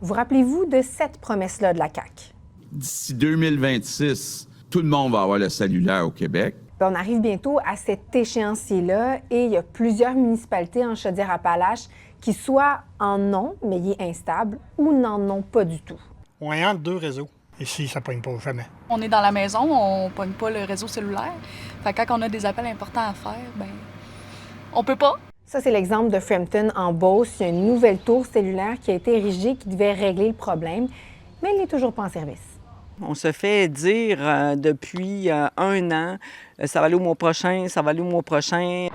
Vous rappelez-vous de cette promesse-là de la CAQ? D'ici 2026, tout le monde va avoir le cellulaire au Québec. On arrive bientôt à cet échéancier-là et il y a plusieurs municipalités en Chaudière-Appalaches qui soit en ont, mais il est instable, ou n'en ont pas du tout. On est entre deux réseaux. Ici, ça ne pogne pas jamais. On est dans la maison, on ne pogne pas le réseau cellulaire. Fait que quand on a des appels importants à faire, ben on peut pas. Ça, c'est l'exemple de Frampton en Beauce. Il y a une nouvelle tour cellulaire qui a été érigée qui devait régler le problème, mais elle n'est toujours pas en service. On se fait dire depuis 1 an, ça va aller au mois prochain, ça va aller au mois prochain.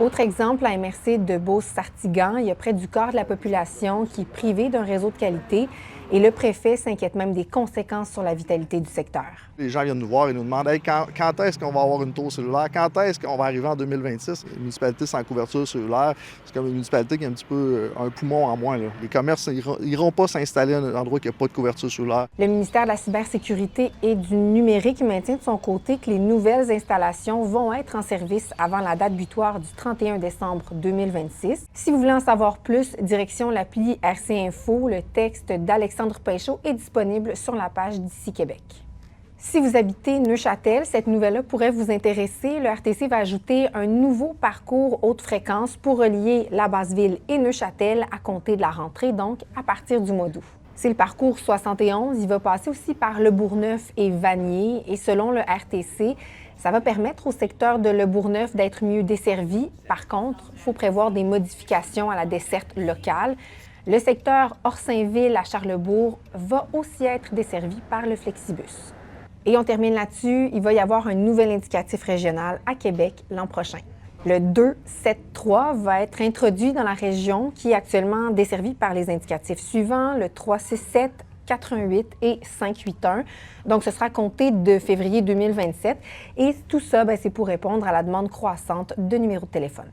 Autre exemple, à MRC de Beauce-Sartigan, il y a près du quart de la population qui est privée d'un réseau de qualité et le préfet s'inquiète même des conséquences sur la vitalité du secteur. Les gens viennent nous voir et nous demandent hey, quand est-ce qu'on va avoir une tour cellulaire? Quand est-ce qu'on va arriver en 2026? Une municipalité sans couverture cellulaire, c'est comme une municipalité qui a un petit peu un poumon en moins. Là. Les commerces n'iront pas s'installer à un endroit qui n'a pas de couverture cellulaire. Le ministère de la Cybersécurité et du Numérique maintient de son côté que les nouvelles installations vont être en service avant la date butoir du 31 décembre 2026. Si vous voulez en savoir plus, direction l'appli RC Info, le texte d'Alexandre Pêchaud est disponible sur la page d'ici Québec. Si vous habitez Neuchâtel, cette nouvelle-là pourrait vous intéresser. Le RTC va ajouter un nouveau parcours haute fréquence pour relier la Basse-Ville et Neuchâtel à compter de la rentrée, donc à partir du mois d'août. C'est le parcours 71. Il va passer aussi par Le Bourgneuf et Vanier. Et selon le RTC, ça va permettre au secteur de Le Bourgneuf d'être mieux desservi. Par contre, il faut prévoir des modifications à la desserte locale. Le secteur Orsainville à Charlesbourg va aussi être desservi par le Flexibus. Et on termine là-dessus, il va y avoir un nouvel indicatif régional à Québec l'an prochain. Le 273 va être introduit dans la région qui est actuellement desservie par les indicatifs suivants, le 367, 418 et 581. Donc, ce sera compté de février 2027. Et tout ça, c'est pour répondre à la demande croissante de numéros de téléphone.